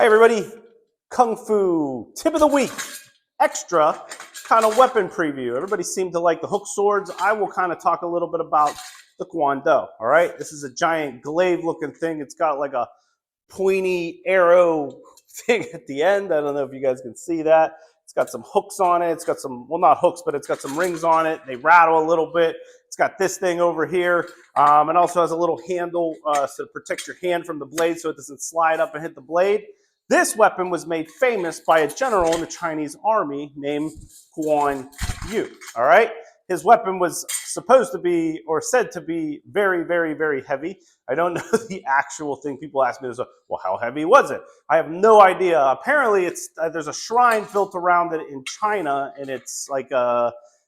Hey everybody, Kung Fu tip of the week, extra kind of weapon preview. Everybody seemed to like the hook swords. I will kind of talk a little bit about the Guandao, all right? This is a giant glaive looking thing. It's got like a pointy arrow thing at the end. I don't know if you guys can see that. It's got some hooks on it. It's got some, well, not hooks, but it's got some rings on it. They rattle a little bit. It's got this thing over here. And also has a little handle to protect your hand from the blade so it doesn't slide up and hit the blade. This weapon was made famous by a general in the Chinese army named Guandao, all right? His weapon was supposed to be, or said to be, very, very, very heavy. I don't know the actual thing. People ask me, well, how heavy was it? I have no idea. Apparently, there's a shrine built around it in China, and it's like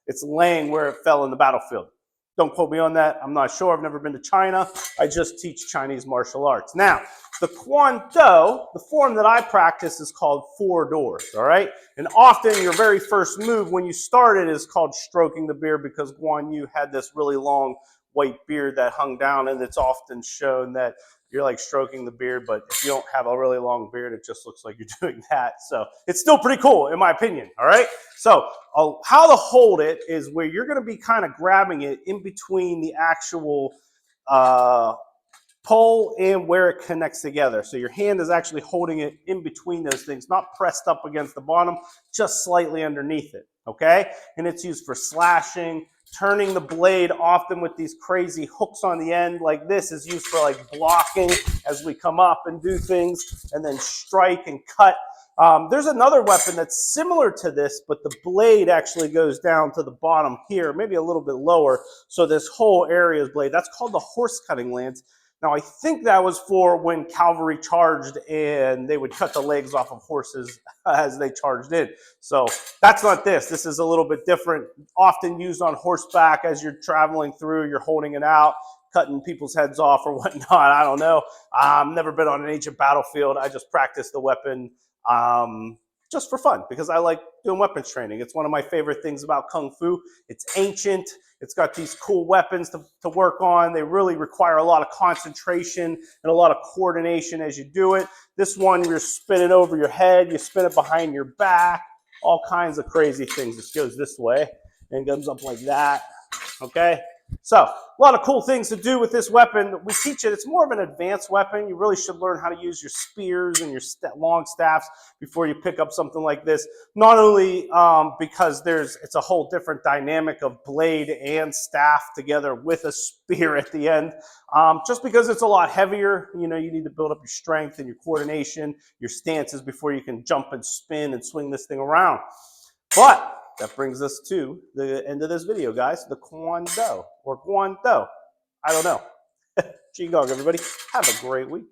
it's laying where it fell in the battlefield. Don't quote me on that. I'm not sure. I've never been to China. I just teach Chinese martial arts. Now, the Guandao, the form that I practice is called four doors, all right? And often your very first move when you start it is called stroking the beard because Guan Yu had this really long white beard that hung down, and it's often shown that you're like stroking the beard, but if you don't have a really long beard, it just looks like you're doing that. So it's still pretty cool, in my opinion, all right? So how to hold it is where you're going to be kind of grabbing it in between the actual pole and where it connects together. So your hand is actually holding it in between those things, not pressed up against the bottom, just slightly underneath it, okay? And it's used for slashing, turning the blade, often with these crazy hooks on the end like this is used for like blocking as we come up and do things, and then strike and cut. There's another weapon that's similar to this, but the blade actually goes down to the bottom here, maybe a little bit lower. So this whole area is blade. That's called the horse cutting lance. Now, I think that was for when cavalry charged and they would cut the legs off of horses as they charged in. So that's not this. This is a little bit different, often used on horseback as you're traveling through, you're holding it out, cutting people's heads off or whatnot. I don't know. I've never been on an ancient battlefield. I just practice the weapon just for fun because I like doing weapons training. It's one of my favorite things about Kung Fu. It's ancient. It's got these cool weapons to work on. They really require a lot of concentration and a lot of coordination as you do it. This one, you're spinning over your head. You spin it behind your back. All kinds of crazy things. This goes this way and comes up like that, okay? So a lot of cool things to do with this weapon. We teach it. It's more of an advanced weapon. You really should learn how to use your spears and your long staffs before you pick up something like this. Not only because it's a whole different dynamic of blade and staff together with a spear at the end. Just because it's a lot heavier, you know, you need to build up your strength and your coordination, your stances before you can jump and spin and swing this thing around. But that brings us to the end of this video, guys. The Guandao or Guandao. I don't know. Qigong, everybody. Have a great week.